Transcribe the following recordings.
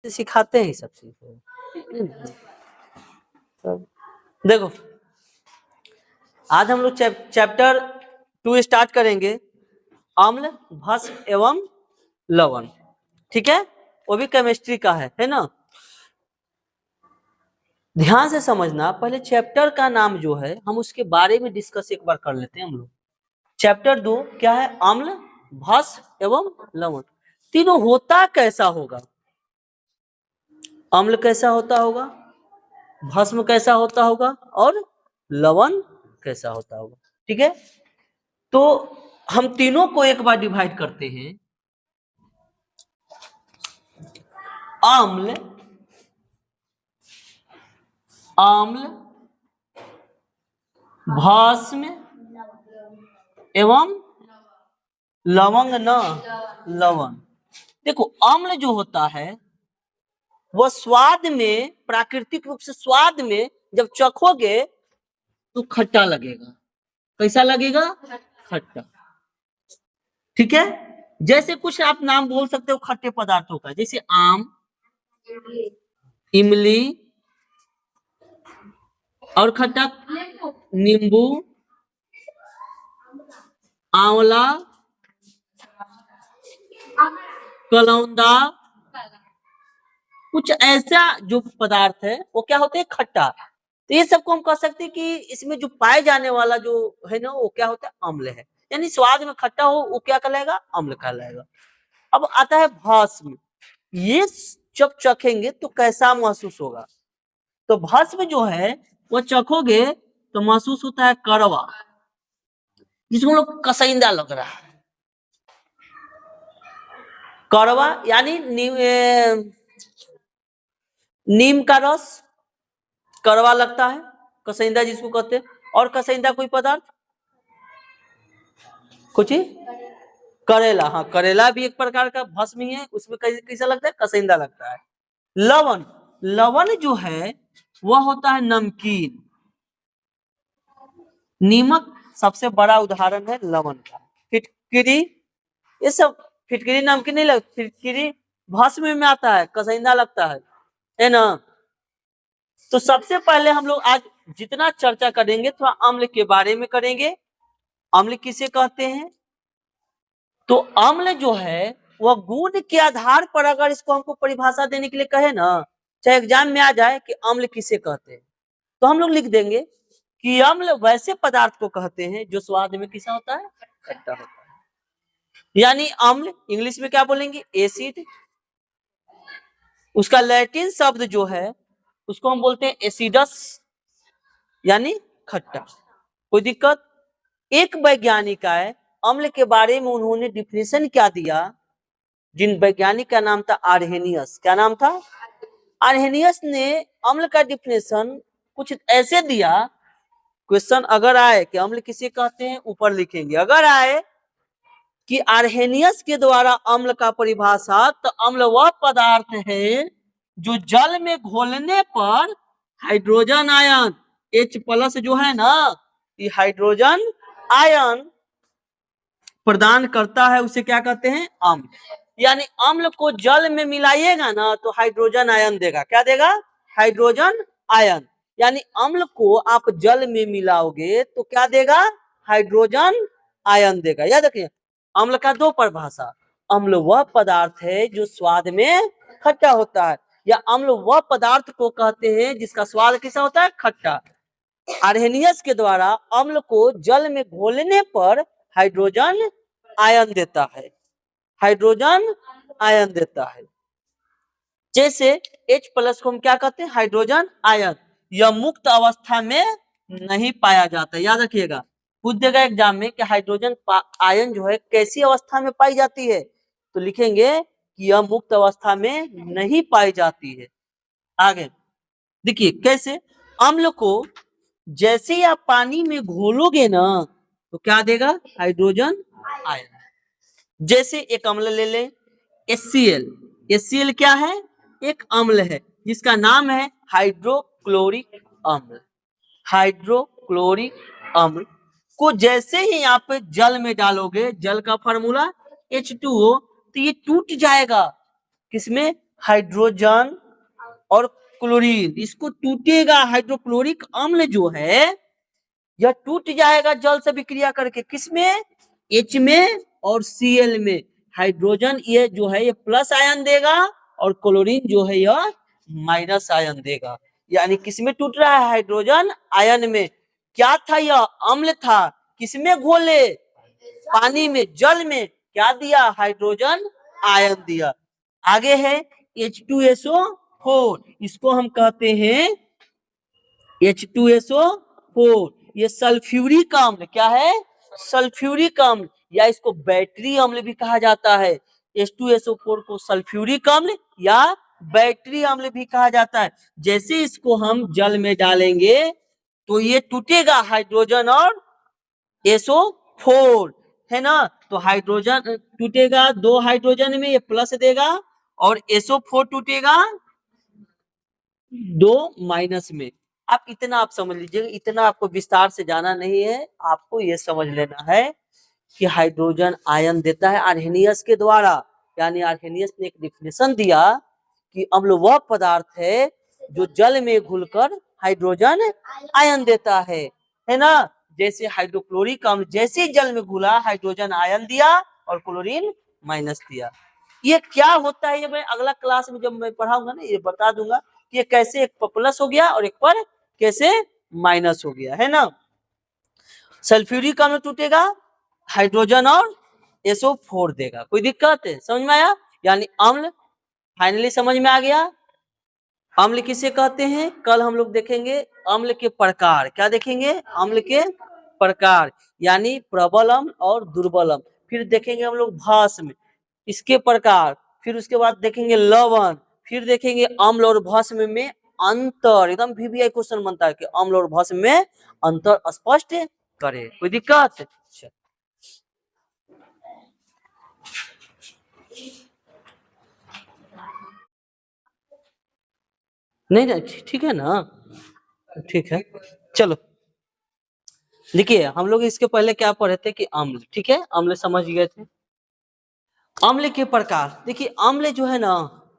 सिखाते हैं सब चीज। देखो आज हम लोग चैप्टर 2 स्टार्ट करेंगे, अम्ल, भस्म एवं लवण। ठीक है, वो भी केमिस्ट्री का है ना। ध्यान से समझना, पहले चैप्टर का नाम जो है हम उसके बारे में डिस्कस एक बार कर लेते हैं हम लोग। चैप्टर 2 क्या है? अम्ल, भस्म एवं लवण। तीनों होता कैसा होगा? अम्ल कैसा होता होगा, भस्म कैसा होता होगा और लवण कैसा होता होगा। ठीक है, तो हम तीनों को एक बार डिवाइड करते हैं। अम्ल, अम्ल, भस्म एवं लवंग न लवण। देखो अम्ल जो होता है वह स्वाद में, प्राकृतिक रूप से स्वाद में जब चखोगे तो खट्टा लगेगा। कैसा लगेगा? खट्टा। ठीक है, जैसे कुछ आप नाम बोल सकते हो खट्टे पदार्थों का, जैसे आम, इमली और खट्टा नींबू, आंवला, कलौंदा, कुछ ऐसा जो पदार्थ है वो क्या होते हैं? खट्टा। तो ये सबको हम कह सकते हैं कि इसमें जो पाए जाने वाला जो है ना वो क्या होता है? अम्ल है। यानी स्वाद में खट्टा हो वो क्या कहलाएगा? अम्ल कहलाएगा। अब आता है भस्म। ये जब चखेंगे तो कैसा महसूस होगा? तो भस्म जो है वो चखोगे तो महसूस होता है कड़वा, जिसको लोग कसैंदा लग रहा है। कड़वा यानी नीम का रस कड़वा लगता है, कसैंदा जिसको कहते हैं। और कसैंदा कोई पदार्थ, कुछ करेला, हाँ करेला भी एक प्रकार का भस्म ही है, उसमें कैसा लगता है? कसैंदा लगता है। लवण, लवण जो है वह होता है नमकीन। नीमक सबसे बड़ा उदाहरण है लवण का। फिटकिरी, ये सब फिटकिरी नमकीन नहीं लगता, फिटकिरी भस्म में आता है, कसैंदा लगता है ना। तो सबसे पहले हम लोग आज जितना चर्चा करेंगे थोड़ा अम्ल के बारे में करेंगे। अम्ल किसे कहते हैं? तो अम्ल जो है वह गुण के आधार पर अगर इसको हमको परिभाषा देने के लिए कहे ना, चाहे एग्जाम में आ जाए कि अम्ल किसे कहते हैं, तो हम लोग लिख देंगे कि अम्ल वैसे पदार्थ को कहते हैं जो स्वाद में कैसा होता है? खट्टा होता है। यानी अम्ल इंग्लिश में क्या बोलेंगे? एसिड। उसका लैटिन शब्द जो है उसको हम बोलते हैं एसिडस, यानी खट्टा। कोई दिक्कत? एक वैज्ञानिक आए, अम्ल के बारे में उन्होंने डिफिनेशन क्या दिया, जिन वैज्ञानिक का नाम था आर्हेनियस। क्या नाम था? आर्हेनियस ने अम्ल का डिफिनेशन कुछ ऐसे दिया। क्वेश्चन अगर आए कि अम्ल किसे कहते हैं, ऊपर लिखेंगे। अगर आए कि आर्हेनियस के द्वारा अम्ल का परिभाषा, तो अम्ल वह पदार्थ है जो जल में घोलने पर हाइड्रोजन आयन H+ जो है ना, ये हाइड्रोजन आयन प्रदान करता है, उसे क्या कहते हैं? अम्ल। यानी अम्ल को जल में मिलाइएगा ना तो हाइड्रोजन आयन देगा। क्या देगा? Hydrogen ion. यानी अम्ल को आप जल में मिलाओगे तो क्या देगा? हाइड्रोजन आयन देगा। याद रखिए, अम्ल का दो परिभाषा। अम्ल वह पदार्थ है जो स्वाद में खट्टा होता है, या अम्ल वह पदार्थ को कहते हैं जिसका स्वाद कैसा होता है? खट्टा। आर्हेनियस के द्वारा अम्ल को जल में घोलने पर हाइड्रोजन आयन देता है, हाइड्रोजन आयन देता है। जैसे H+ को हम क्या कहते हैं? Hydrogen ion. यह मुक्त अवस्था में नहीं पाया जाता। याद रखिएगा, पूछ देगा एग्जाम में कि हाइड्रोजन आयन जो है कैसी अवस्था में पाई जाती है, तो लिखेंगे कि यह मुक्त अवस्था में नहीं पाई जाती है। आगे देखिए कैसे। अम्ल को जैसे ही आप पानी में घोलोगे ना तो क्या देगा? Hydrogen ion. जैसे एक अम्ल ले लें HCl। HCl क्या है? एक अम्ल है जिसका नाम है हाइड्रोक्लोरिक अम्ल। हाइड्रोक्लोरिक अम्ल को जैसे ही आप जल में डालोगे, जल का फार्मूला H2O, तो ये टूट जाएगा। किसमें? हाइड्रोजन और क्लोरीन, इसको टूटेगा हाइड्रोक्लोरिक अम्ल जो है यह टूट जाएगा जल से विक्रिया करके, किसमें, H में और Cl में। हाइड्रोजन ये जो है ये प्लस आयन देगा और क्लोरीन जो है यह माइनस आयन देगा। यानी किसमें टूट रहा है, हाइड्रोजन आयन में। क्या था यह, अम्ल था, किसमें घोले, पानी में, जल में, क्या दिया, हाइड्रोजन आयन दिया। आगे है H2SO4, इसको हम कहते हैं H2SO4, ये सल्फ्यूरिक अम्ल, क्या है, सल्फ्यूरिक अम्ल, या इसको बैटरी अम्ल भी कहा जाता है। H2SO4 को सल्फ्यूरिक अम्ल या बैटरी अम्ल भी कहा जाता है। जैसे इसको हम जल में डालेंगे तो ये टूटेगा हाइड्रोजन और SO4, है ना। तो हाइड्रोजन टूटेगा, 2 हाइड्रोजन में ये प्लस देगा और SO4 टूटेगा 2 माइनस में। आप इतना आप समझ लीजिएगा, इतना आपको विस्तार से जाना नहीं है, आपको ये समझ लेना है कि हाइड्रोजन आयन देता है आर्हेनियस के द्वारा। यानी आर्हेनियस ने एक डिफिनेशन दिया कि अम्ल वह पदार्थ है जो जल में घुलकर हाइड्रोजन आयन देता है ना। जैसे हाइड्रोक्लोरिक अम्ल जैसे जल में घुला हाइड्रोजन आयन दिया और क्लोरीन माइनस दिया। ये क्या होता है, ये मैं अगला क्लास में जब मैं पढ़ाऊंगा ना ये बता दूंगा कि ये कैसे एक पर प्लस हो गया और एक पर कैसे माइनस हो गया, है ना। सल्फ्यूरिक अम्ल टूटेगा, हाइड्रोजन और SO4 देगा। कोई दिक्कत है, समझ में आया। यानी अम्ल फाइनली समझ में आ गया। अम्ल किसे कहते हैं, कल हम लोग देखेंगे अम्ल के प्रकार। क्या देखेंगे, अम्ल के प्रकार, यानी प्रबल अम्ल और दुर्बल अम्ल। फिर देखेंगे हम लोग भस्म, इसके प्रकार। फिर उसके बाद देखेंगे लवण। फिर देखेंगे अम्ल और भस्म में अंतर। एकदम VVI क्वेश्चन बनता है कि अम्ल और भस्म में अंतर स्पष्ट करे। कोई दिक्कत, नहीं ना, ठीक है ना, ठीक है। चलो देखिए, हम लोग इसके पहले क्या पढ़े थे कि अम्ल, ठीक है, अम्ल समझ गए थे। अम्ल के प्रकार, देखिए अम्ल जो है ना,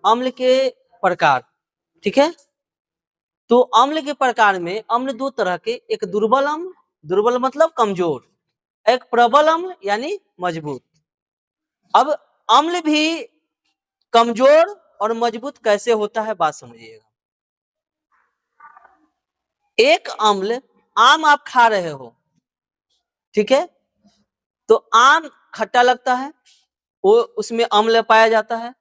अम्ल के प्रकार, ठीक है। तो अम्ल के प्रकार में अम्ल 2 तरह के, एक दुर्बल अम्ल, दुर्बल मतलब कमजोर, एक प्रबल अम्ल यानी मजबूत। अब अम्ल भी कमजोर और मजबूत कैसे होता है, बात समझिएगा। एक अम्ल, आम आप खा रहे हो, ठीक है, तो आम खट्टा लगता है, वो उसमें अम्ल पाया जाता है।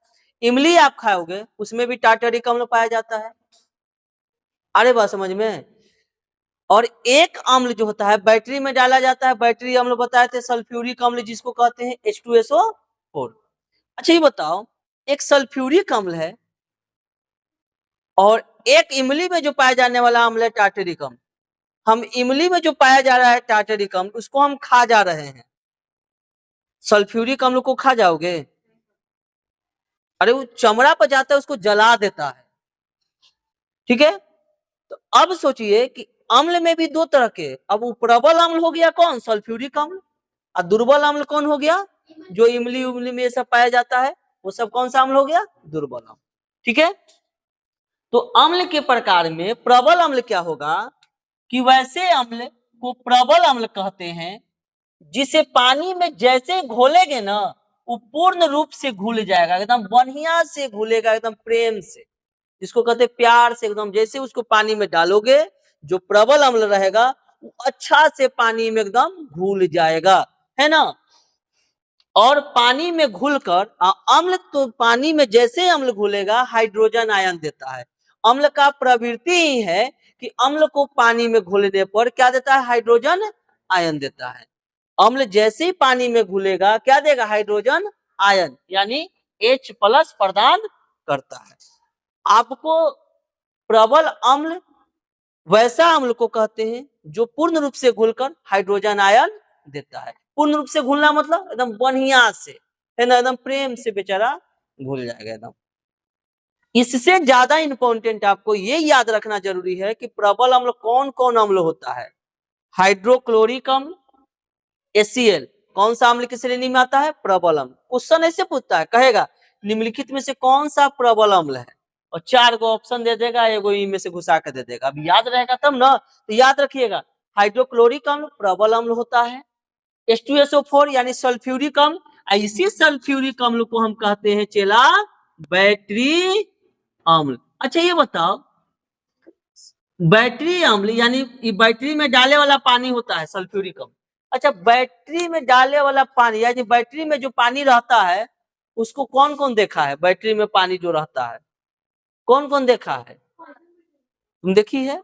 इमली आप खाओगे उसमें भी टार्टरिक अम्ल पाया जाता है। अरे बात समझ में। और एक अम्ल जो होता है बैटरी में डाला जाता है, बैटरी अम्ल बताए थे, सल्फ्यूरिक अम्ल जिसको कहते हैं H2SO4। अच्छा ये बताओ, एक सल्फ्यूरिक अम्ल है और एक इमली में जो पाया जाने वाला अम्ल है टार्टरिक अम्ल। हम इमली में जो पाया जा रहा है टार्टरिक अम्ल उसको हम खा जा रहे हैं, सल्फ्यूरिक अम्ल को खा जाओगे, अरे वो चमड़ा पर जाता है उसको जला देता है, ठीक है। तो अब सोचिए कि अम्ल में भी 2 तरह के, अब वो प्रबल अम्ल हो गया कौन, सल्फ्यूरिक अम्ल, और दुर्बल अम्ल कौन हो गया, जो इमली उमली में सब पाया जाता है वो सब कौन सा अम्ल हो गया, दुर्बल अम्ल, ठीक है। तो अम्ल के प्रकार में प्रबल अम्ल क्या होगा कि वैसे अम्ल को प्रबल अम्ल कहते हैं जिसे पानी में जैसे घोलेगे ना वो पूर्ण रूप से घुल जाएगा, एकदम बढ़िया से घुलेगा, एकदम प्रेम से, जिसको कहते हैं प्यार से, एकदम जैसे उसको पानी में डालोगे जो प्रबल अम्ल रहेगा वो अच्छा से पानी में एकदम घुल जाएगा, है ना। और पानी में घुलकर अम्ल, तो पानी में जैसे अम्ल घुलेगा हाइड्रोजन आयन देता है। अम्ल का प्रवृत्ति ही है कि अम्ल को पानी में घुलने पर क्या देता है, हाइड्रोजन आयन देता है। अम्ल जैसे ही पानी में घुलेगा क्या देगा, हाइड्रोजन आयन, यानी H+ प्रदान करता है। आपको प्रबल अम्ल वैसा अम्ल को कहते हैं जो पूर्ण रूप से घुलकर हाइड्रोजन आयन देता है। पूर्ण रूप से घुलना मतलब एकदम बढ़िया से, है ना, एकदम प्रेम से बेचारा घुल जाएगा एकदम। इससे ज्यादा इंपॉर्टेंट आपको ये याद रखना जरूरी है कि प्रबल अम्ल कौन कौन अम्ल होता है। हाइड्रोक्लोरिक अम्ल, HCl कौन सा अम्ल की श्रेणी में आता है, प्रबल अम्ल। क्वेश्चन ऐसे पूछता है, कहेगा निम्नलिखित में से कौन सा प्रबल अम्ल है, और 4 को ऑप्शन दे देगा, एगो इनमें से घुसा के दे देगा। अब याद रहेगा तब ना, तो याद रखिएगा हाइड्रोक्लोरिक अम्ल प्रबल अम्ल होता है, H2SO4 यानी सल्फ्यूरिक अम्ल, इसी सल्फ्यूरिक अम्ल को हम कहते हैं चेला बैटरी अम्ल। अच्छा ये बताओ, बैटरी अम्ल यानी ये बैटरी में डाले वाला पानी होता है सल्फ्यूरिक अम्ल। अच्छा बैटरी में डाले वाला पानी यानी बैटरी में जो पानी रहता है उसको कौन कौन देखा है, बैटरी में पानी जो रहता है कौन कौन देखा है, तुम देखी है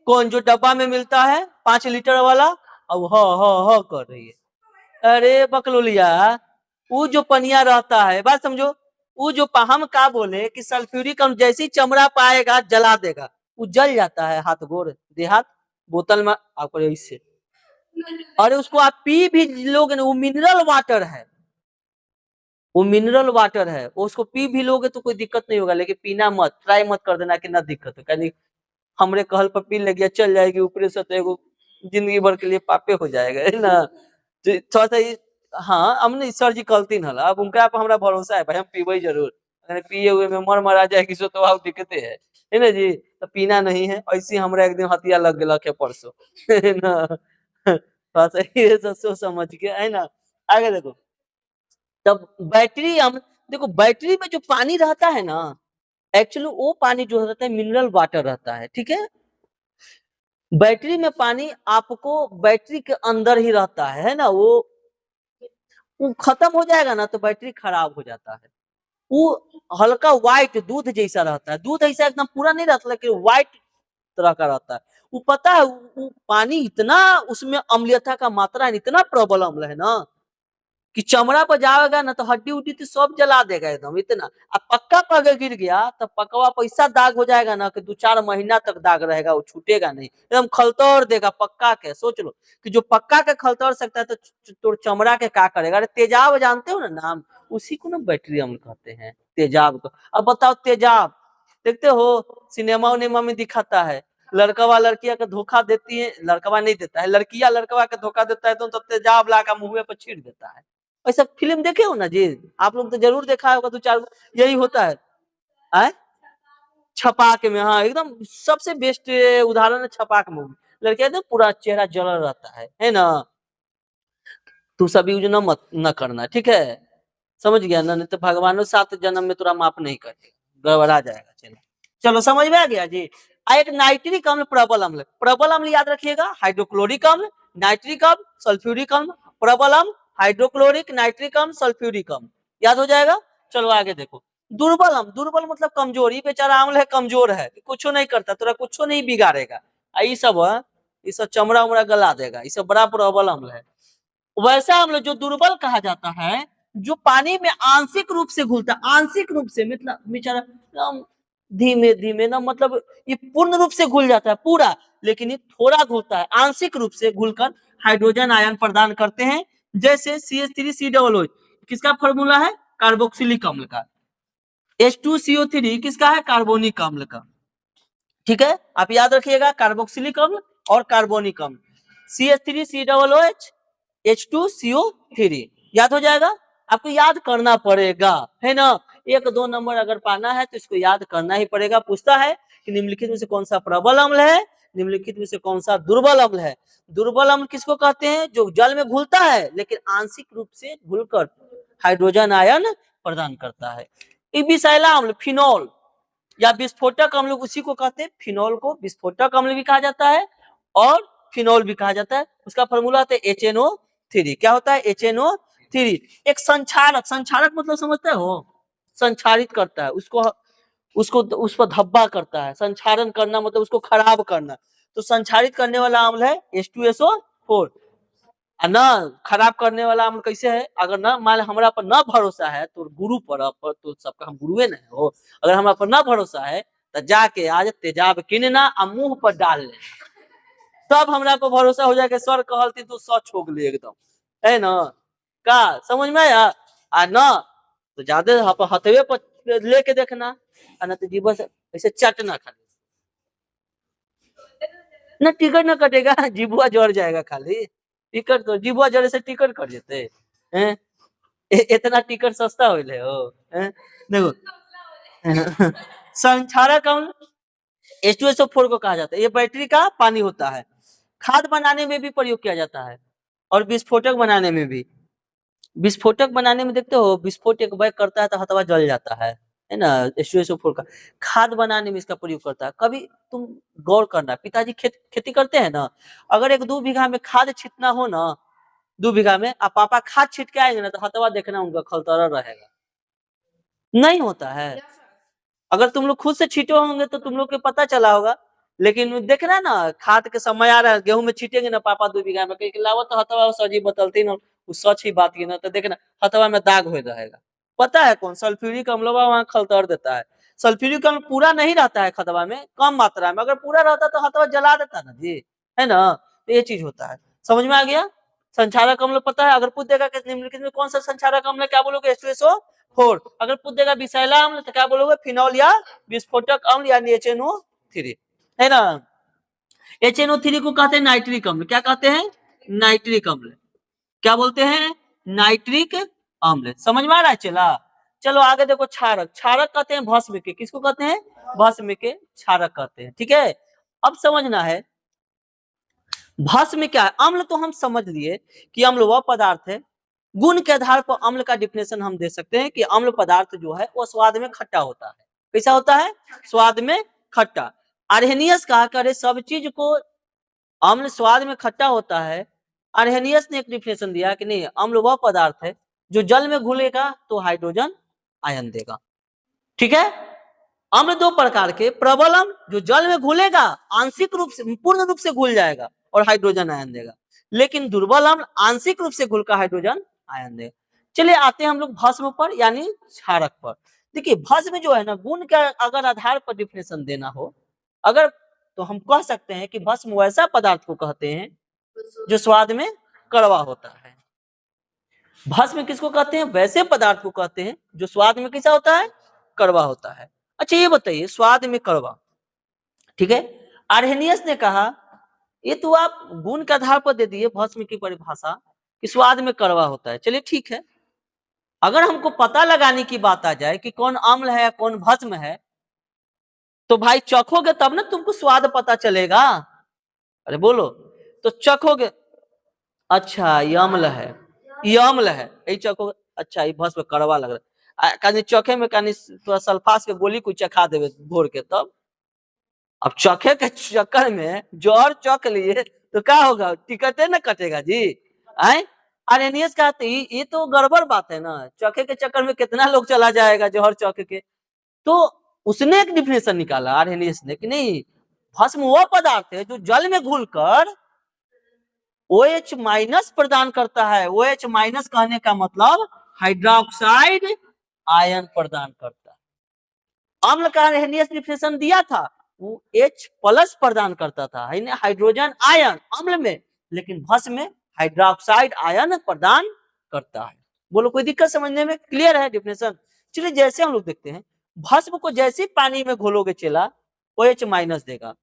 कौन, जो डब्बा में मिलता है 5 लीटर वाला, अब ह कर रही है, अरे बकलोलिया, वो जो पनिया रहता है, बात समझो, वो जो हम का बोले कि सल्फ्यूरिक अम्ल जैसे ही चमड़ा पाएगा जला देगा, वो जल जाता है हाथ गोर देहात, बोतल में आपको इससे, अरे उसको आप पी भी लोगे ना, वो मिनरल वाटर है, वो मिनरल वाटर है, वो उसको पी भी लोगे तो कोई दिक्कत नहीं होगा, लेकिन पीना मत, ट्राई मत कर देना कि ना दिक्कत हो, कहनी हमरे कहल पर पी लग गया चल जाएगी ऊपरे से, तो एगो जिंदगी भर के लिए पापे हो जाएगा, है ना। तो थोड़ा सा हाँ हमने सर जी कहलतीन हल, अब उनका पर हमरा भरोसा है भाई, हम पीबे जरूर, अगर पिए हुए में मर मरा जाएगी सो तो आप दिक्कते है ना जी, तो पीना नहीं है, ऐसे हमरा एक दिन हथिया लग गया है परसों, है ना। थोड़ा सा ये सब सोच समझ के, है ना। आगे देखो, तब बैटरी हम देखो, बैटरी में जो पानी रहता है ना, एक्चुअली वो पानी जो रहता है मिनरल वाटर रहता है, ठीक है। बैटरी में पानी आपको बैटरी के अंदर ही रहता है ना, वो खत्म हो जाएगा ना तो बैटरी खराब हो जाता है। वो हल्का व्हाइट दूध जैसा रहता है, दूध ऐसा एकदम पूरा नहीं रहता लेकिन व्हाइट तरह का रहता है। वो पता है वो पानी इतना उसमें अम्लीयता का मात्रा है, इतना प्रबल अम्ल है ना कि चमड़ा पर जाएगा ना तो हड्डी उड्डी तो सब जला देगा एकदम इतना। अब पक्का पर अगर गिर गया तो पक्का पर ऐसा दाग हो जाएगा ना कि 2-4 महीना तक दाग रहेगा, वो छूटेगा नहीं, एकदम खलतौर देगा पक्का के। सोच लो कि जो पक्का के खलतौर सकता है तो चमड़ा के क्या करेगा। अरे तेजाब जानते हो ना नाम, उसी को ना बैटरी अम्ल कहते हैं, तेजाब को। अब बताओ तेजाब देखते हो सिनेमा उनेमा में दिखाता है, लड़कवा लड़किया का धोखा देती है, लड़कवा नहीं देता है, लड़किया लड़कवा का धोखा देता है तो तेजाब ला का मुंह पे छीट देता है। ऐसा फिल्म देखे हो ना जी, आप लोग तो जरूर देखा होगा, 2-4 यही होता है। आए छपाक में, हाँ एकदम सबसे बेस्ट उदाहरण है छपाक मूवी। लड़कियां तो पूरा चेहरा जला रहता है ना। तू सब यूज न मत न करना, ठीक है, समझ गया ना, नहीं तो भगवान 7 जन्म में तुरा माफ नहीं करेगा, गड़बड़ा जाएगा। चलो चलो समझ में आ गया जी। एक नाइट्रिक अम्ल प्रबल अम्ल, प्रबल अम्ल याद रखिएगा, हाइड्रोक्लोरिक अम्ल, नाइट्रिक अम्ल, सल्फ्यूरिक अम्ल, प्रबल अम्ल, हाइड्रोक्लोरिक, नाइट्रिक अम्ल, सल्फ्यूरिक अम्ल, याद हो जाएगा। चलो आगे देखो, दुर्बल अम्ल, दुर्बल मतलब कमजोर, ये बेचारा अम्ल है कमजोर है, कुछ नहीं करता, तुरा कुछ नहीं बिगाड़ेगा, ये सब चमड़ा उमड़ा गला देगा, ये सब बड़ा प्रबल अम्ल है। वैसा अम्ल जो दुर्बल कहा जाता है, जो पानी में आंशिक रूप से घुलता है, आंशिक रूप से मतलब बेचारा धीमे धीमे ना, मतलब ये पूर्ण रूप से घुल जाता है पूरा, लेकिन ये थोड़ा घुलता है, आंशिक रूप से घुलकर हाइड्रोजन आयन प्रदान करते हैं। जैसे CH3COO किसका फॉर्मूला है, कार्बोक्सिलिक अम्ल का। H2CO3 किसका है, कार्बोनिक अम्ल का। ठीक है, आप याद रखिएगा कार्बोक्सिलिक अम्ल और कार्बोनिक अम्ल, CH3COOH H2CO3 याद हो जाएगा। आपको याद करना पड़ेगा, है ना। 1-2 नंबर अगर पाना है तो इसको याद करना ही पड़ेगा। पूछता है कि निम्नलिखित में से कौन सा प्रबल अम्ल है, निम्नलिखित में से कौन सा दुर्बल अम्ल है। दुर्बल अम्ल किसको कहते हैं, जो जल में घुलता है लेकिन आंशिक रूप से घुलकर हाइड्रोजन आयन प्रदान करता है। विषैला अम्ल, फिनोल या विस्फोटक अम्ल, उसी को कहते हैं, फिनोल को विस्फोटक अम्ल भी कहा जाता है और फिनोल भी कहा जाता है। उसका फॉर्मूला होता है HNO3। क्या होता है, HNO3। एक संक्षारक, संक्षारक मतलब समझते हो, संक्षारित करता है, उसको उसको उस पर धब्बा करता है। संक्षारण करना मतलब उसको खराब करना, तो संक्षारित करने वाला अम्ल है H2SO4। ना खराब करने वाला अम्ल कैसे है, अगर ना मान हमरा पर ना भरोसा है तो गुरु पर तो सबका हम गुरुए ना हो, अगर हमरा पर ना भरोसा है तो जाके आज तेजाब किनना आ मुंह पर डाल ले, तब हमरा पर भरोसा हो जाएगा। सर कहलती तो सच हो गई एकदम, है ना। का समझ में आया, आ ना तो ज्यादा हथवे पर लेके देखना, ना तो जीभ से ऐसे चटना खाली, ना टिकट ना कटेगा, जीभुआ जड़ जाएगा खाली, टिकट तो जीभुआ जड़े से टिकट कट जेते हैं। इतना टिकट सस्ता हो ले हो देखो संक्षारक अम्ल H2SO4 को कहा जाता है, ये बैटरी का पानी होता है, खाद बनाने में भी प्रयोग किया जाता है और विस्फोटक बनाने में भी। विस्फोटक बनाने में देखते हो विस्फोट एक बैग करता है तो हथवा जल जाता है ना, H2SO4 का। खाद बनाने में इसका प्रयोग करता है। कभी तुम गौर करना, पिताजी खेती करते हैं ना, अगर 1-2 बीघा में खाद छींटना हो ना, 2 बीघा में अब पापा खाद छींट के आएंगे ना तो हथवा देखना उनका खलतरा रहेगा, नहीं होता है। अगर तुम लोग खुद से छींटे होंगे तो तुम लोग को पता चला होगा, लेकिन देखना ना खाद के समय आ रहा है, गेहूं में छीटेंगे ना पापा 2 बीघा में कहीं लावत तो हथवा सजी बतलती ना, वो सच ही बात है ना, तो देखना हथवा में दाग हो रहेगा। पता है कौन सल्फ्यूरिक अम्लवा वहां खलतर देता है। सल्फ्यूरिक अम्ल पूरा नहीं रहता है खतवा में, कम मात्रा में, अगर पूरा रहता तो हथवा जला देता ना जी, है ना। तो ये चीज होता है, समझ में आ गया। संचारक अम्ल पता है, अगर पूछ देगा कि निम्नलिखित में कौन सा संचारक अम्ल है, क्या बोलोगे H2SO4। अगर पूछ देगा विषैला अम्ल तो क्या बोलोगे फिनॉल या विस्फोटक अम्ल यानी HNO3, है ना। HNO3 को कहते हैं नाइट्रिक अम्ल, क्या कहते हैं नाइट्रिक अम्ल, क्या बोलते हैं नाइट्रिक अम्ल। समझ में आ रहा है चला। चलो आगे देखो क्षारक, क्षारक कहते हैं भस्म के, किसको कहते हैं भस्म के क्षारक कहते हैं, ठीक है। अब समझना है भस्म क्या है। अम्ल तो हम समझ लिए कि अम्ल वह पदार्थ है, गुण के आधार पर अम्ल का डिफिनेशन हम दे सकते हैं कि अम्ल पदार्थ जो है वो स्वाद में खट्टा होता है। कैसा होता है स्वाद में खट्टा। आर्हेनियस कहा करे सब चीज को अम्ल स्वाद में खट्टा होता है। आर्हेनियस ने एक डिफिनेशन दिया कि नहीं, अम्ल वह पदार्थ है जो जल में घुलेगा तो हाइड्रोजन आयन देगा, ठीक है। अम्ल 2 प्रकार के, प्रबल अम्ल जो जल में घुलेगा आंशिक रूप से पूर्ण रूप से घुल जाएगा और हाइड्रोजन आयन देगा, लेकिन दुर्बल अम्ल आंशिक रूप से घुलकर हाइड्रोजन आयन देगा। चलिए आते हैं हम लोग भस्म पर यानी क्षारक पर। देखिए भस्म जो है ना, गुण के अगर आधार पर डिफिनेशन देना हो अगर, तो हम कह सकते हैं कि भस्म वैसा पदार्थ को कहते हैं जो स्वाद में कड़वा होता है। भस्म किसको कहते हैं, वैसे पदार्थ को कहते हैं जो स्वाद में कैसा होता है कड़वा होता है। अच्छा ये बताइए स्वाद में कड़वा, ठीक है। आर्हेनियस ने कहा ये तो आप गुण के आधार पर दे दिए भस्म की परिभाषा कि स्वाद में कड़वा होता है, चलिए ठीक है। अगर हमको पता लगाने की बात आ जाए कि कौन अम्ल है कौन भस्म है, तो भाई चखोगे तब ना तुमको स्वाद पता चलेगा। अरे बोलो, तो चखोगे, अच्छा ये अम्ल है, ये अम्ल है, यही चखोगे, अच्छा ये भस्म कड़वा लग रहा है, कहीं चखे में कहीं थोड़ा सल्फास के गोली कोई चखा देवे भोर के, तब अब चखे के चक्कर में जहर चख लिए तो क्या होगा, टिकटे ना कटेगा जी। आए आर्हेनियस कहते ये तो गड़बड़ बात है ना, चखे के चक्कर में कितना लोग चला जाएगा जहर चख के। तो उसने एक डिफिनेशन निकाला आर्हेनियस ने कि नहीं, भस्म वह पदार्थ है जो जल में घुलकर OH माइनस प्रदान करता है। OH माइनस कहने का मतलब हाइड्रोक्साइड आयन प्रदान करता है। अम्ल का आर्हेनियस डिफिनेशन दिया था, वो H प्लस प्रदान करता था हाइड्रोजन आयन अम्ल में, लेकिन भस्म में हाइड्रोक्साइड आयन प्रदान करता है। बोलो कोई दिक्कत समझने में, क्लियर है डिफिनेशन। चलिए जैसे हम लोग देखते हैं भस्म को जैसे पानी में घोलोगे चला OH माइनस देगा,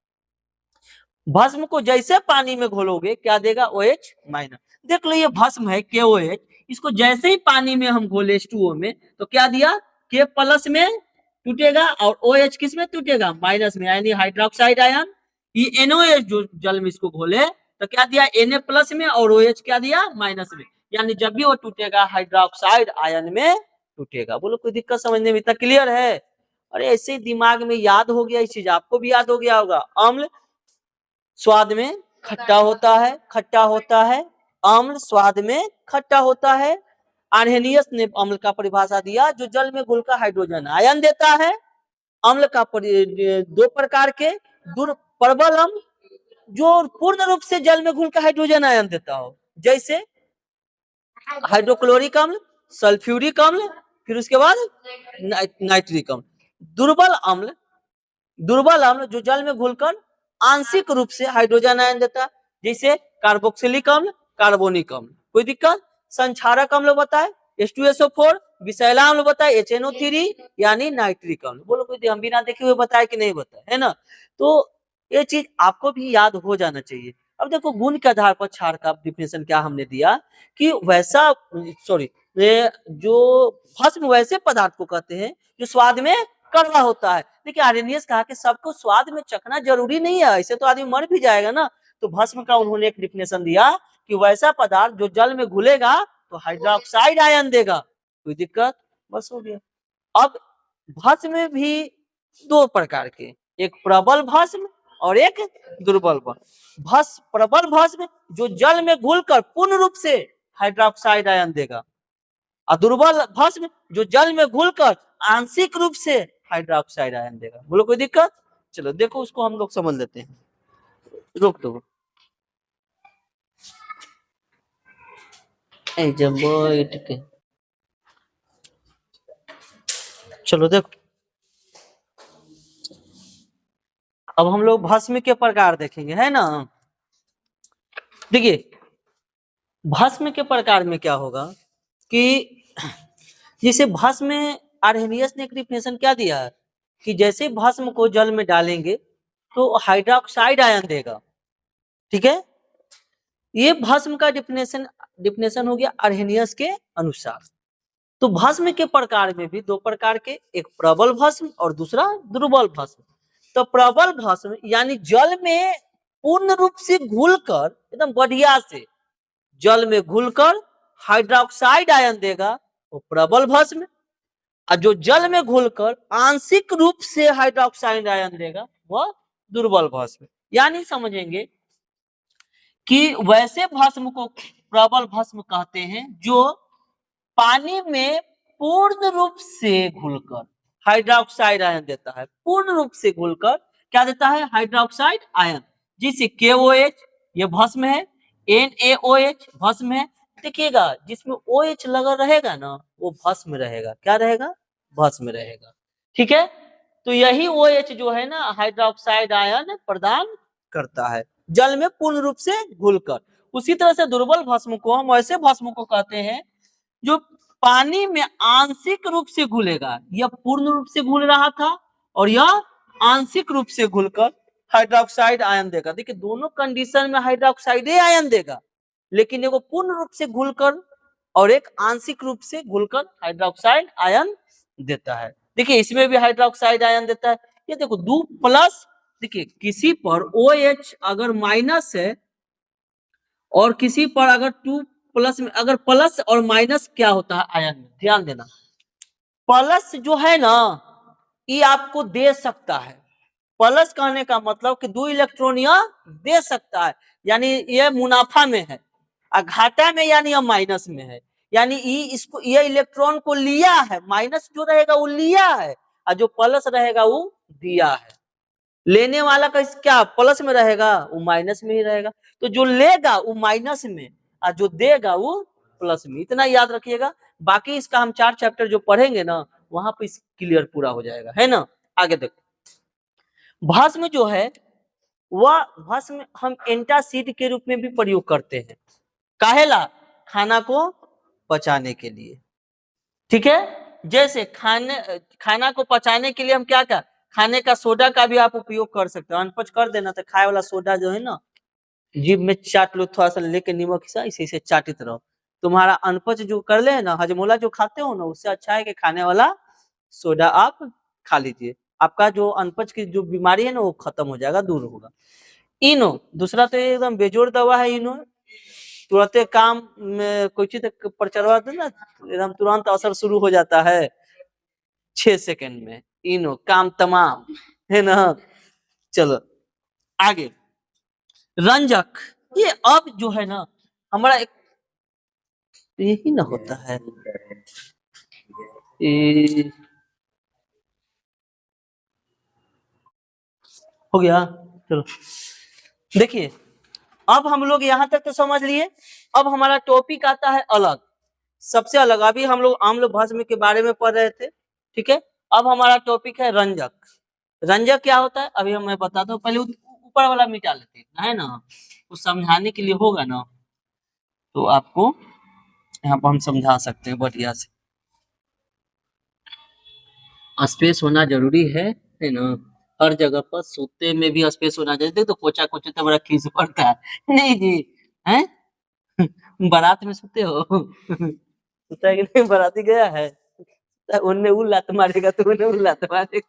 भस्म को जैसे पानी में घोलोगे क्या देगा OH माइनस। देख लो ये भस्म है KOH, इसको जैसे ही पानी में हम घोले H2O में तो क्या दिया K प्लस में टूटेगा और OH किस में टूटेगा माइनस में, यानी हाइड्रोक्साइड आयन। ये NOH जो जल में इसको घोले तो क्या दिया Na प्लस में और OH क्या दिया माइनस में, यानी जब भी वो टूटेगा हाइड्रोक्साइड आयन में टूटेगा। बोलो कोई दिक्कत समझने में, इतना क्लियर है। अरे ऐसे ही दिमाग में याद हो गया, इस चीज आपको भी याद हो गया होगा। अम्ल स्वाद में खट्टा होता है, खट्टा होता है, अम्ल स्वाद में खट्टा होता है। आर्हेनियस ने अम्ल का परिभाषा दिया जो जल में घुलकर हाइड्रोजन आयन देता है। अम्ल का 2 प्रकार के, प्रबल अम्ल जो पूर्ण रूप से जल में घुलकर हाइड्रोजन आयन देता हो, जैसे हाइड्रोक्लोरिक अम्ल, सल्फ्यूरिक अम्ल, फिर उसके बाद नाइट्रिक अम्ल। दुर्बल अम्ल, दुर्बल अम्ल जो जल में घुलकर आंशिक रूप से हाइड्रोजन आयन देता है, जैसे कार्बोक्सिलिक अम्ल, कार्बोनिक अम्ल। कोई दिक्कत। संक्षारक अम्ल बताए H2SO4, विषैला अम्ल बताए HNO3 यानी नाइट्रिक अम्ल। बोलो कोई हम बिना देखे हुए बताए कि नहीं बताए, है ना। तो ये चीज आपको भी याद हो जाना चाहिए। अब देखो गुण के आधार पर क्षार का डिफिनेशन क्या हमने दिया कि वैसा सॉरी जो भस्म वैसे पदार्थ को कहते हैं जो स्वाद में कड़वा होता है। देखिए आर्यनियस कहा कि सबको स्वाद में चखना जरूरी नहीं है, ऐसे तो आदमी मर भी जाएगा ना। तो भस्म का उन्होंने एक डिफिनेशन दिया कि वैसा पदार्थ जो जल में घुलेगा तो हाइड्रोक्साइड आयन देगा। कोई दिक्कत? बस हो गया। अब भस्म में भी दो प्रकार के, एक प्रबल भस्म और एक दुर्बल भस्म। प्रबल भस्म जो जल में घुलकर पूर्ण रूप से हाइड्रोक्साइड आयन देगा, और दुर्बल भस्म जो जल में घुलकर आंशिक रूप से हाइड्रोक्साइड आयन देगा। बोलो कोई दिक्कत? चलो देखो उसको हम लोग समझ लेते हैं। रोक दो जब बैठ के, चलो देखो अब हम लोग भस्म के प्रकार देखेंगे, है ना। देखिए भस्म के प्रकार में क्या होगा कि जैसे भस्म में आर्हेनियस ने एक डिफिनेशन क्या दिया है कि जैसे भस्म को जल में डालेंगे तो हाइड्रोक्साइड आयन देगा, ठीक है। ये भस्म का डिफिनेशन हो गया आर्हेनियस के अनुसार। तो भस्म के प्रकार में भी दो प्रकार के, एक प्रबल भस्म और दूसरा दुर्बल भस्म। तो प्रबल भस्म यानी जल में पूर्ण रूप से घुलकर एकदम बढ़िया से जल में घुलकर हाइड्रोक्साइड आयन देगा वो प्रबल भस्म, और जो जल में घुलकर आंशिक रूप से हाइड्रोक्साइड आयन देगा वह दुर्बल भस्म। यानी समझेंगे कि वैसे भस्म को प्रबल भस्म कहते हैं जो पानी में पूर्ण रूप से घुलकर हाइड्रोक्साइड आयन देता है। पूर्ण रूप से घुलकर क्या देता है? Hydroxide ion. जिसे KOH ये भस्म है, NaOH भस्म है। देखिएगा जिसमें OH लगा रहेगा ना वो भस्म रहेगा। क्या रहेगा? भस्म रहेगा, ठीक है। तो यही OH जो है ना हाइड्रोक्साइड आयन प्रदान करता है जल में पूर्ण रूप से घुलकर। उसी तरह से दुर्बल भस्म को हम ऐसे भस्म को कहते हैं जो पानी में आंशिक रूप से घुलेगा। यह पूर्ण रूप से घुल रहा था और यह आंशिक रूप से घुलकर हाइड्रोक्साइड आयन देगा। देखिए दोनों कंडीशन में हाइड्रोक्साइड आयन देगा, लेकिन एगो पूर्ण रूप से घुलकर और एक आंशिक रूप से घुलकर हाइड्रोक्साइड आयन देता है। देखिए इसमें भी हाइड्रोक्साइड आयन देता है। ये देखो 2 प्लस, देखिए किसी पर OH अगर माइनस है और किसी पर अगर 2 प्लस में, अगर प्लस और माइनस क्या होता है आयन में, ध्यान देना। प्लस जो है ना ये आपको दे सकता है। प्लस कहने का मतलब कि 2 इलेक्ट्रॉन यह दे सकता है, यानी ये मुनाफा में है, और घाटा में यानी यह माइनस में है। यानी इसको ये इलेक्ट्रॉन को लिया है, माइनस जो रहेगा वो लिया है और जो प्लस रहेगा वो दिया है। लेने वाला का क्या प्लस में रहेगा, वो माइनस में ही रहेगा। तो जो लेगा वो माइनस में और जो देगा वो प्लस में। इतना याद रखिएगा। बाकी इसका हम 4 चैप्टर जो पढ़ेंगे ना वहां पे क्लियर पूरा हो जाएगा, है ना। आगे देखो भस्म जो है वह भस्म हम एंटासिड के रूप में भी प्रयोग करते हैं। काहेला? खाना को पचाने के लिए, ठीक है। जैसे खाना को पचाने के लिए हम क्या क्या, खाने का सोडा का भी आप उपयोग कर सकते हो। अनपच कर देना तो खाए वाला सोडा जो है ना जीभ में चाट लो, थोड़ा सा लेके नमक सा इसे चाटते रहो। तुम्हारा अनपच जो कर ले ना, हजमोला जो खाते हो ना, उससे अच्छा है कि खाने वाला सोडा आप खा लीजिए। आपका जो अनपच की जो बीमारी है ना वो खत्म हो जाएगा, दूर होगा। इनो दूसरा तो एकदम बेजोड़ दवा है। इनो तुरंत काम में कोई चीज पर चढ़वा दे ना एकदम तुरंत असर शुरू हो जाता है 6 सेकंड में। इनो काम तमाम, है ना। चलो आगे रंजक। ये अब जो है ना हमारा एक यही ना होता है हो गया। चलो देखिए अब हम लोग यहाँ तक तो समझ लिए। अब हमारा टॉपिक आता है अलग, सबसे अलग। अभी हम लोग आम्ल भस्म के बारे में पढ़ रहे थे, ठीक है। अब हमारा टॉपिक है रंजक। रंजक क्या होता है अभी मैं बताता हूँ। पहले ऊपर वाला मिटा लेते हैं, है ना, कुछ समझाने के लिए होगा ना तो आपको यहाँ पर हम समझा सकते हैं बढ़िया से। स्पेस होना जरूरी है ना। हर जगह पर सोते में भी स्पेस होना चाहिए। देख तो कोचा कोचे तो बड़ा खीस पड़ता है। नहीं जी, हैं? बारात में सोते हो? सोता है कि नहीं, बाराती गया है? उन्ने उ लात मारेगा तो उन्ने उ लात मारेगा।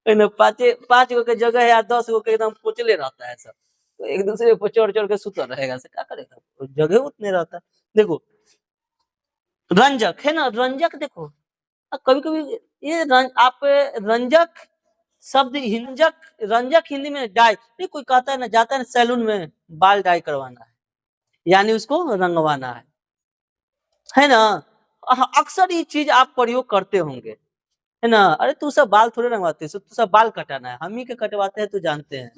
है ना, 5 गो के जगह है या 10 गो के एकदम कुचले रहता है सब। तो एक दूसरे पे चढ़-चढ़ के सुतल रहेगा, से क्या करेगा? तो जगह उतने रहता है। देखो, रंजक है ना, रंजक देखो, कभी-कभी ये आप रंजक शब्द रंजक हिंदी में डाई, नहीं कोई कहता है ना, जाता है ना सैलून में बाल डाई करवाना है, यानी उसको रंगवाना है ना? अक्सर ये चीज आप प्रयोग करते होंगे, है ना? अरे तू सब बाल थोड़े रंगवाते है, तू सब बाल कटाना है, हम ही के कटवाते हैं, तू जानते हैं।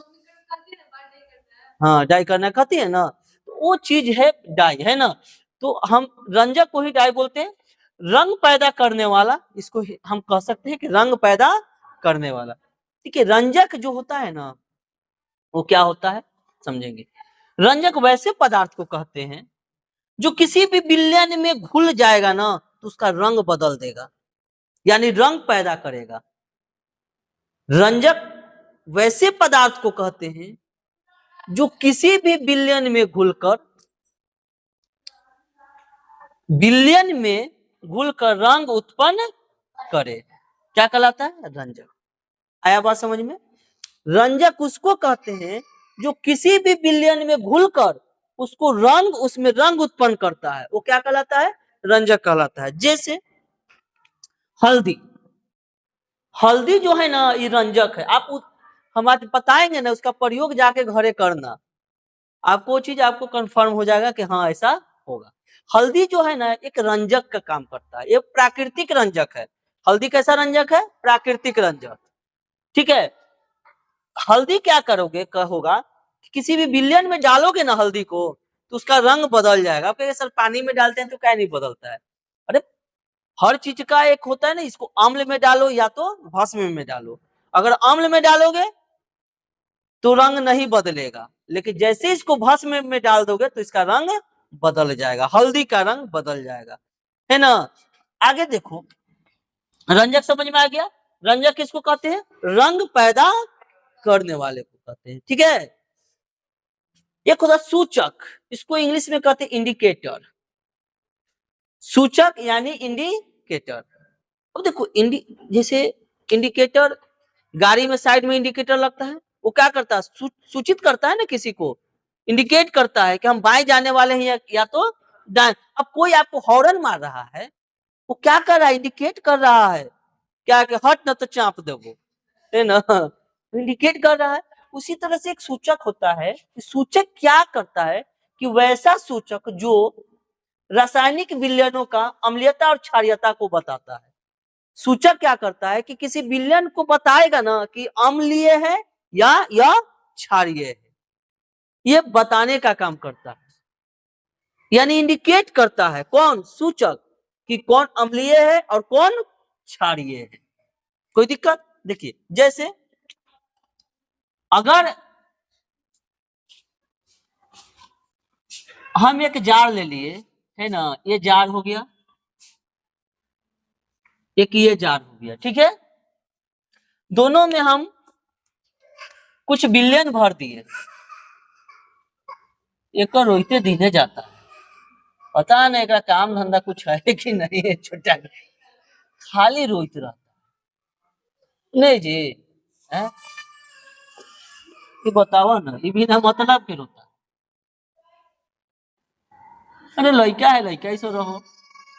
हाँ, डाई करना कहती है ना, तो वो चीज है डाई, है ना? तो हम रंजक को ही डाई बोलते हैं। रंग पैदा करने वाला, इसको हम कह सकते हैं कि रंग पैदा करने वाला। ठीक है, रंजक जो होता है ना, वो क्या होता है समझेंगे। रंजक वैसे पदार्थ को कहते हैं जो किसी भी विलयन में घुल जाएगा ना, तो उसका रंग बदल देगा, यानी रंग पैदा करेगा। रंजक वैसे पदार्थ को कहते हैं जो किसी भी विलयन में घुलकर रंग उत्पन्न करे, क्या कहलाता है? रंजक। आया बात समझ में? रंजक उसको कहते हैं जो किसी भी विलयन में घुलकर उसमें रंग उत्पन्न करता है, वो क्या कहलाता है? रंजक कहलाता है। जैसे हल्दी, हल्दी जो है ना, ये रंजक है। हम आज बताएंगे ना, उसका प्रयोग जाके घरे करना, आपको वो चीज आपको कंफर्म हो जाएगा कि हाँ ऐसा होगा। हल्दी जो है ना, एक रंजक का काम करता है, ये प्राकृतिक रंजक है। हल्दी कैसा रंजक है? प्राकृतिक रंजक। ठीक है, हल्दी क्या करोगे होगा, किसी भी विलयन में डालोगे ना हल्दी को, तो उसका रंग बदल जाएगा। आप सर पानी में डालते हैं तो क्या नहीं बदलता है? अरे हर चीज का एक होता है ना, इसको अम्ल में डालो या तो भस्म में डालो। अगर अम्ल में डालोगे तो रंग नहीं बदलेगा, लेकिन जैसे इसको भस्म में डाल दोगे तो इसका रंग बदल जाएगा, हल्दी का रंग बदल जाएगा, है ना? आगे देखो, रंजक समझ में आ गया। रंजक किसको कहते हैं? रंग पैदा करने वाले को कहते हैं। ठीक है, एक होता सूचक, इसको इंग्लिश में कहते हैं इंडिकेटर। सूचक यानी इंडिकेटर। अब देखो, जैसे इंडिकेटर, गाड़ी में साइड में इंडिकेटर लगता है, वो क्या करता है? सूचित करता है ना किसी को, इंडिकेट करता है कि हम बाएं जाने वाले हैं या तो दाएं। अब कोई आपको हॉर्न मार रहा है, वो क्या कर रहा है? इंडिकेट कर रहा है, क्या कि हट न तो चाप देवो, है ना? इंडिकेट कर रहा है। उसी तरह से एक सूचक होता है। सूचक क्या करता है कि वैसा सूचक जो रासायनिक विलयनों का अम्लीयता और क्षारीयता को बताता है। सूचक क्या करता है कि किसी विलयन को बताएगा ना कि अम्लीय है या क्षारीय है, ये बताने का काम करता है, यानी इंडिकेट करता है। कौन? सूचक, कि कौन अम्लीय है और कौन क्षारीय है। कोई दिक्कत? देखिए, जैसे अगर हम एक जार ले लिए, है ना, ये जार हो गया, एक ये जार हो गया, ठीक है, दोनों में हम कुछ विलयन भर दिए, एक रोहिते दीने जाता है, पता नहीं एक काम धंधा कुछ है कि नहीं है, छोटा खाली रोहित रहता नहीं जी, है? ये बताओ ना, ये बिना मतलब के रोता। अरे लड़का है, लड़का ही सो रहो,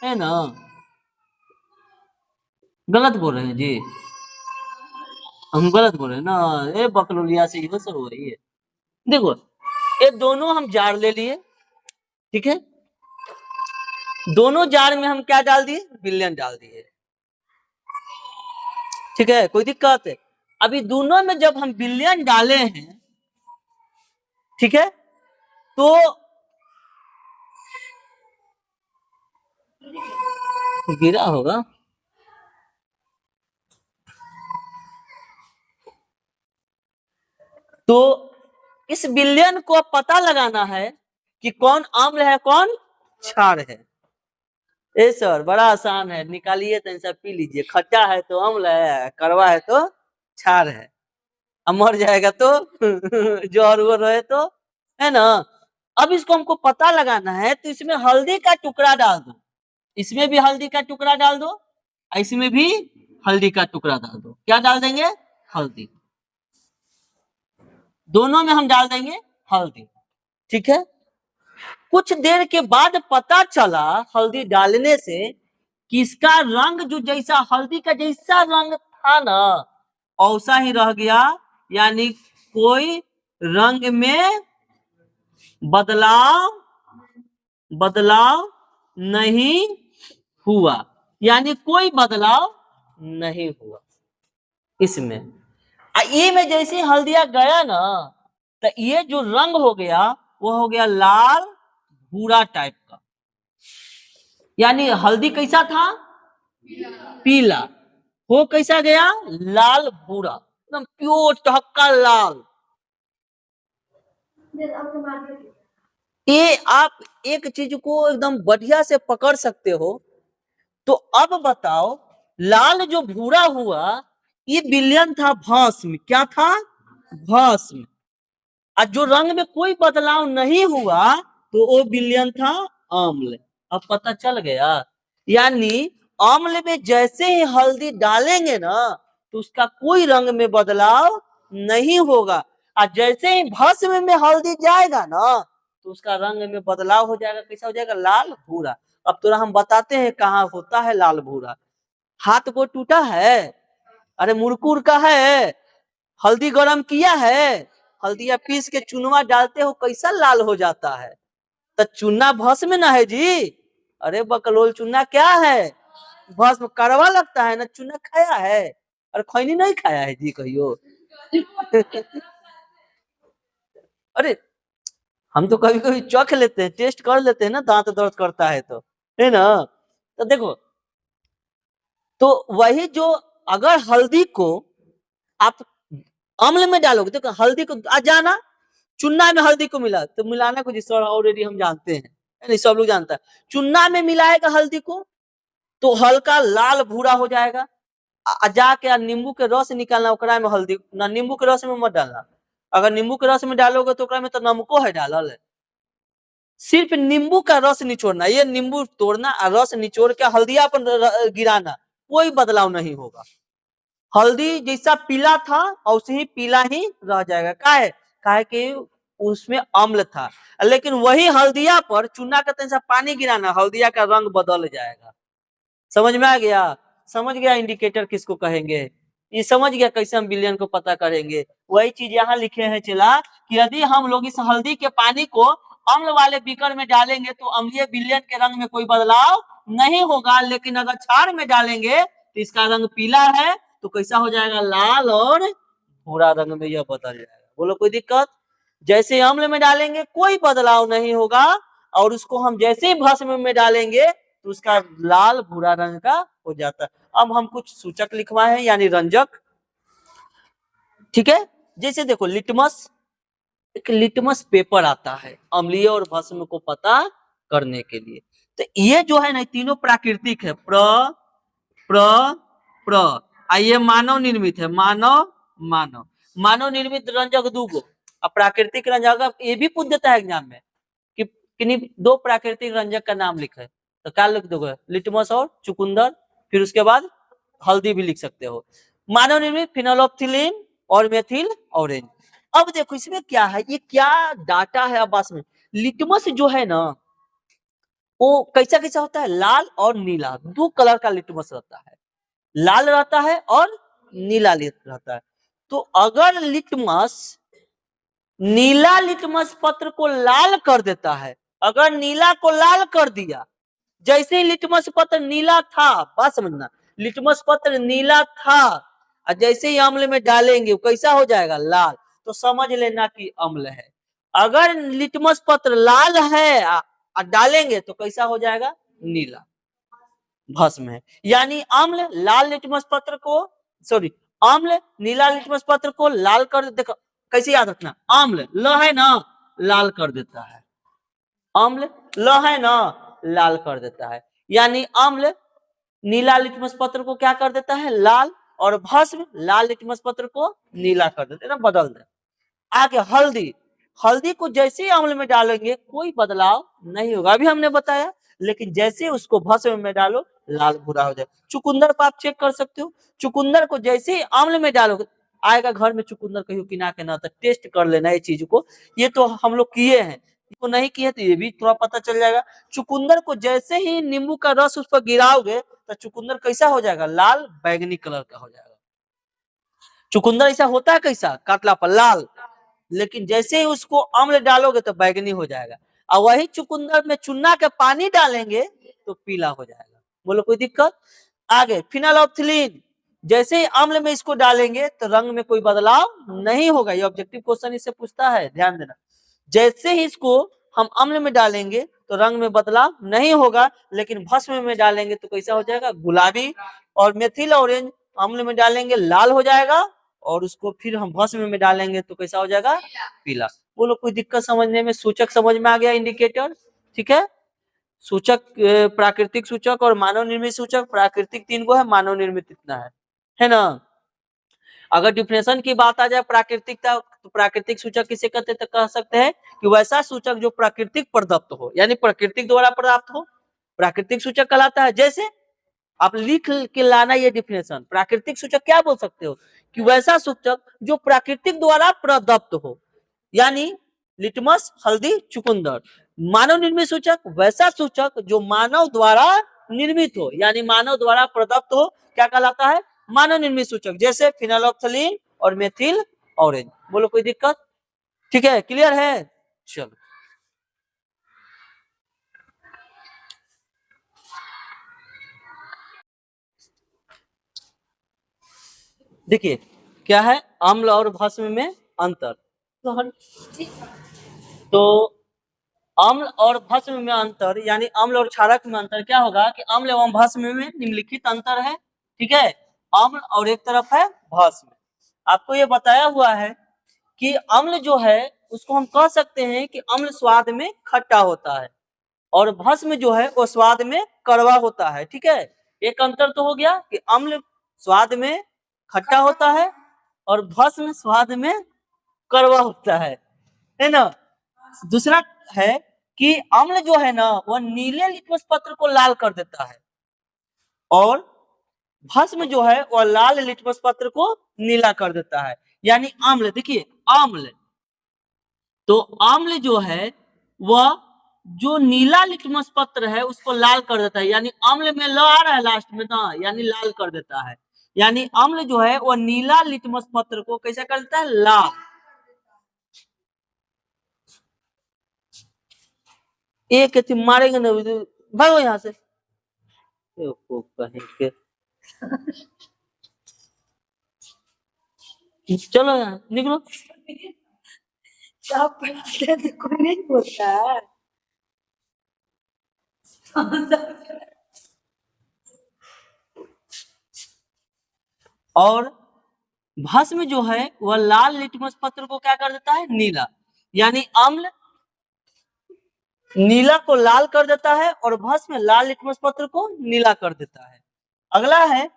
है ना? गलत बोल रहे हैं जी, हम गलत बोल रहे हैं ना? ये बकलोलिया से ही बस हो रही है। देखो, ये दोनों हम जार ले लिए, ठीक है, दोनों जार में हम क्या डाल दिए? विलयन डाल दिए, ठीक है, कोई दिक्कत है? अभी दोनों में जब हम विलयन डाले हैं, ठीक है, तो गिरा होगा, तो इस विलयन को पता लगाना है कि कौन अम्ल है कौन क्षार है। ए सर बड़ा आसान है, निकालिए तो ऐसा पी लीजिए, खट्टा है तो अम्ल है, कड़वा है तो क्षार है। अब मर जाएगा तो जहर वो रहे तो, है ना। अब इसको हमको पता लगाना है, तो इसमें हल्दी का टुकड़ा डाल दो, इसमें भी हल्दी का टुकड़ा डाल दो, इसमें भी हल्दी का टुकड़ा डाल दो। क्या डाल देंगे? हल्दी। दोनों में हम डाल देंगे हल्दी। ठीक है। कुछ देर के बाद पता चला हल्दी डालने से कि इसका रंग जो जैसा हल्दी का जैसा रंग था ना, वैसा ही रह गया, यानी कोई रंग में बदलाव नहीं हुआ, यानी कोई बदलाव नहीं हुआ इसमें। ये में जैसे हल्दिया गया ना, तो ये जो रंग हो गया वो हो गया लाल भूरा टाइप का। यानी हल्दी कैसा था? पीला। वो कैसा गया? लाल भूरा, एकदम प्योर टहक्का लाल। ये आप एक चीज को एकदम बढ़िया से पकड़ सकते हो। तो अब बताओ, लाल जो भूरा हुआ, ये विलयन था भस्म। क्या था? भस्म। और जो रंग में कोई बदलाव नहीं हुआ, तो वो विलयन था अम्ल। अब पता चल गया। यानी अम्ल में जैसे ही हल्दी डालेंगे ना, तो उसका कोई रंग में बदलाव नहीं होगा, और जैसे ही भस्म में हल्दी जाएगा ना, तो उसका रंग में बदलाव हो जाएगा। कैसा हो जाएगा? लाल भूरा। अब तो हम बताते हैं कहाँ होता है लाल भूरा। हाथ को टूटा है, अरे मुरकुर का है, हल्दी गरम किया है, हल्दिया पीस के चुनवा डालते हो, कैसा लाल हो जाता है। तो चुन्ना भस्म ना है जी। अरे बकलोल, चुन्ना क्या है? भस्म। कड़वा लगता है ना। चुन्ना खाया है? अरे खैनी नहीं खाया है जी कहियो? अरे हम तो कभी कभी चख लेते हैं, टेस्ट कर लेते हैं ना, दांत दर्द करता है तो, है ना। तो देखो, तो वही जो, अगर हल्दी को आप अम्ल में डालोगे, तो हल्दी को आ जाना, चुन्ना में हल्दी को मिला, तो मिलाना को जिस ऑलरेडी हम जानते हैं, नहीं सब लोग जानता है। चुन्ना में मिलाएगा हल्दी को, तो हल्का लाल भूरा हो जाएगा। जाके नींबू के रस निकालना, ओकरा में हल्दी ना, नींबू के रस में मत डालना। अगर नींबू के रस में डालोगे तो ओकरा में तो नमको है डालल है। सिर्फ नींबू का रस निचोड़ना, ये नींबू तोड़ना और रस निचोड़ के हल्दिया पर गिराना, कोई बदलाव नहीं होगा। हल्दी जैसा पीला था वैसे ही पीला ही रह जाएगा। काहे कि उसमें अम्ल था। लेकिन वही हल्दिया पर चूना का तनिक सा पानी गिराना, हल्दिया का रंग बदल जाएगा। समझ में आ गया? समझ गया इंडिकेटर किसको कहेंगे? ये समझ गया कैसे हम विलयन को पता करेंगे? वही चीज यहाँ लिखे हैं चला, कि यदि हम लोग इस हल्दी के पानी को अम्ल वाले बीकर में डालेंगे, तो अम्लीय विलयन के रंग में कोई बदलाव नहीं होगा। लेकिन अगर क्षार में डालेंगे, तो इसका रंग पीला है, तो कैसा हो जाएगा? लाल और भूरा रंग में यह बदल जाएगा। बोलो कोई दिक्कत? जैसे अम्ल में डालेंगे कोई बदलाव नहीं होगा, और उसको हम जैसे ही भस्म में डालेंगे, तो उसका लाल भूरा रंग का हो जाता है। अब हम कुछ सूचक लिखवाए हैं, यानी रंजक। ठीक है। जैसे देखो, लिटमस, एक लिटमस पेपर आता है अम्लीय और भस्म को पता करने के लिए। तो ये जो है ना, तीनों प्राकृतिक है। प्र प्र ये मानव निर्मित है। मानव निर्मित रंजक दूगो, अब प्राकृतिक रंजक ये भी पूछ देता है एग्जाम में कि किन्हीं दो प्राकृतिक रंजक का नाम लिखे, तो क्या लिख दोगे? लिटमस और चुकंदर। फिर उसके बाद हल्दी भी लिख सकते हो। मानव निर्मित फिनोल्फथालीन और मेथिल ऑरेंज। अब देखो इसमें क्या है, ये क्या डाटा है अब्बास में। लिटमस जो है ना, वो कैसा कैसा होता है? लाल और नीला, दो कलर का लिटमस रहता है। लाल रहता है और नीला रहता है। तो अगर लिटमस नीला लिटमस पत्र को लाल कर देता है, अगर नीला को लाल कर दिया, जैसे ही लिटमस पत्र नीला था, बात समझना, लिटमस पत्र नीला था, और जैसे ही अम्ल में डालेंगे वो कैसा हो जाएगा? लाल। तो समझ लेना कि अम्ल है। अगर लिटमस पत्र लाल है और डालेंगे तो कैसा हो जाएगा? नीला, भस्म है। यानी अम्ल लाल लिटमस पत्र को, सॉरी, अम्ल नीला लिटमस पत्र को लाल कर, देखो कैसे याद रखना, अम्ल ल है ना, लाल कर देता है। अम्ल ल है ना, लाल कर देता है। यानी अम्ल नीला लिटमस पत्र को क्या कर देता है? लाल। और भस्म लाल लिटमस पत्र को नीला कर देते ना, बदल दे। आगे हल्दी, हल्दी को जैसे ही अम्ल में डालेंगे कोई बदलाव नहीं होगा, अभी हमने बताया, लेकिन जैसे उसको भस्म में डालो लाल भूरा हो जाए। चुकंदर को आप चेक कर सकते हो, चुकंदर को जैसे ही अम्ल में डालोगे, आएगा घर में चुकंदर कहीं किना के ना, तो टेस्ट कर लेना ये चीज को, ये तो हम लोग किए हैं, इसको नहीं किए तो ये भी थोड़ा पता चल जाएगा। चुकंदर को जैसे ही नींबू का रस उस पर गिराओगे तो चुकंदर कैसा हो जाएगा, लाल बैगनी कलर का हो जाएगा। चुकंदर ऐसा होता है कैसा, काटला पर लाल, लेकिन जैसे ही उसको अम्ल डालोगे तो बैगनी हो जाएगा। और वही चुकंदर में चूना के पानी डालेंगे तो पीला हो जाएगा। बोलो कोई दिक्कत? आगे फिनाइलऑप्थिलीन, जैसे ही अम्ल में इसको डालेंगे तो रंग में कोई बदलाव नहीं होगा। ये ऑब्जेक्टिव क्वेश्चन इससे पूछता है, ध्यान देना। जैसे ही इसको हम अम्ल में डालेंगे तो रंग में बदलाव नहीं होगा, लेकिन भस्म में डालेंगे तो कैसा हो जाएगा, गुलाबी। और मेथिल ऑरेंज अम्ल में डालेंगे लाल हो जाएगा, और उसको फिर हम भस्म में डालेंगे तो कैसा हो जाएगा, पीला। बोलो कोई दिक्कत समझने में? सूचक समझ में आ गया, इंडिकेटर, ठीक है। सूचक, प्राकृतिक सूचक और मानव निर्मित सूचक। प्राकृतिक 3 गो है, मानव निर्मित इतना है ना। अगर डिफिनेशन की बात आ जाए प्राकृतिकता, तो प्राकृतिक सूचक किसे कहते हैं, तो कह सकते हैं कि वैसा सूचक जो प्राकृतिक प्रदत्त हो, यानी प्रकृतिक द्वारा प्राप्त हो, प्राकृतिक सूचक कहलाता है। जैसे आप लिख के लाना ये डिफिनेशन, प्राकृतिक सूचक क्या बोल सकते हो, कि वैसा सूचक जो प्राकृतिक द्वारा प्रदत्त हो, यानी लिटमस, हल्दी, चुकंदर। मानव निर्मित सूचक, वैसा सूचक जो मानव द्वारा निर्मित हो, यानी मानव द्वारा प्रदत्त हो, क्या कहलाता है, मानव निर्मित सूचक। जैसे फिनाइलऑप्थिलीन और मेथिल ऑरेंज। बोलो कोई दिक्कत? ठीक है, क्लियर है? चलो देखिए क्या है अम्ल और भस्म में अंतर। तो अम्ल और भस्म में अंतर, यानी अम्ल और क्षारक में अंतर क्या होगा, कि अम्ल एवं भस्म में निम्नलिखित अंतर है, ठीक है। अम्ल और एक तरफ है भस्म। आपको ये बताया हुआ है कि अम्ल जो है उसको हम कह सकते हैं कि अम्ल स्वाद में खट्टा होता है, और भस्म जो है वो स्वाद में कड़वा होता है, ठीक है। एक अंतर तो हो गया कि अम्ल स्वाद में खट्टा होता है और भस्म स्वाद में कड़वा होता है ना। दूसरा है कि अम्ल जो है ना वह नीले लिटमस पत्र को लाल कर देता है, और भस्म जो है वह लाल लिटमस पत्र को नीला कर देता है। यानी अम्ल, देखिए अम्ल, तो अम्ल जो है वह जो नीला लिटमस पत्र है उसको लाल कर देता है, यानी अम्ल में ल आ रहा है लास्ट में ना, यानी लाल कर देता है। यानी अम्ल जो है वह नीला लिटमस पत्र को कैसा कर देता है, लाल। एक मारेंगे ना, भागो यहाँ से, कहीं के चलो यहाँ निकलो। कोई नहीं बोलता है। और भस्म जो है वह लाल लिटमस पत्र को क्या कर देता है, नीला। यानी अम्ल नीला को लाल कर देता है और भस्म लाल लिटमस पत्र को नीला कर देता है। अगला है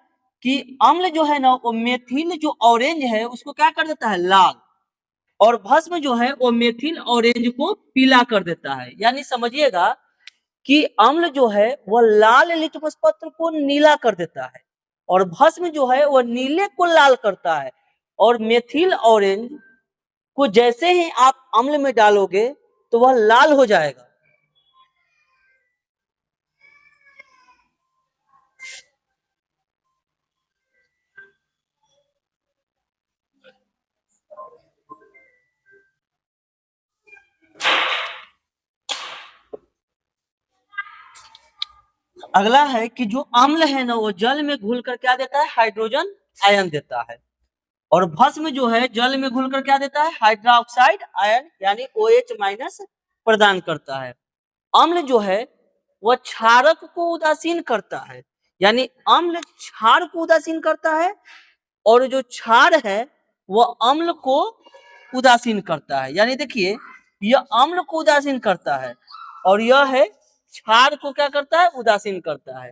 कि अम्ल जो है ना वो मेथिल जो ऑरेंज है उसको क्या कर देता है, लाल, और भस्म जो है वो मेथिल ऑरेंज को पीला कर देता है। यानी समझिएगा कि अम्ल जो है वह लाल लिटमस पत्र को नीला कर देता है, और भस्म जो है वह नीले को लाल करता है, और मेथिल ऑरेंज को जैसे ही आप अम्ल में डालोगे तो वह लाल हो जाएगा। अगला है कि जो अम्ल है ना वो जल में घुलकर क्या देता है, हाइड्रोजन आयन देता है, और भस्म जो है जल में घुलकर क्या देता है, हाइड्रोक्साइड आयन यानी OH माइनस प्रदान करता है। अम्ल जो है वह क्षारक को उदासीन करता है, यानी अम्ल क्षार को उदासीन करता है, और जो क्षार है वह अम्ल को उदासीन करता है। यानी देखिए यह अम्ल को उदासीन करता है और यह है क्षार को क्या करता है, उदासीन करता है।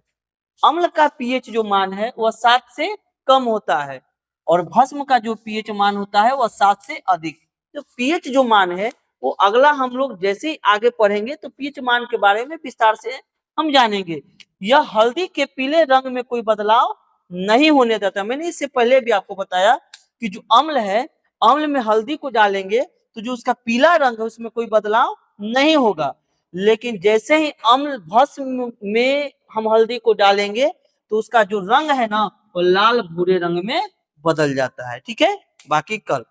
अम्ल का पीएच जो मान है वह 7 से कम होता है और भस्म का जो पीएच मान होता है वह 7 से अधिक। तो पीएच जो मान है वो अगला हम लोग जैसे ही आगे पढ़ेंगे तो पीएच मान के बारे में विस्तार से हम जानेंगे। यह हल्दी के पीले रंग में कोई बदलाव नहीं होने देता। मैंने इससे पहले भी आपको बताया कि जो अम्ल है, अम्ल में हल्दी को डालेंगे तो जो उसका पीला रंग है उसमें कोई बदलाव नहीं होगा, लेकिन जैसे ही अम्ल भस्म में हम हल्दी को डालेंगे तो उसका जो रंग है ना वो लाल भूरे रंग में बदल जाता है। ठीक है, बाकी कल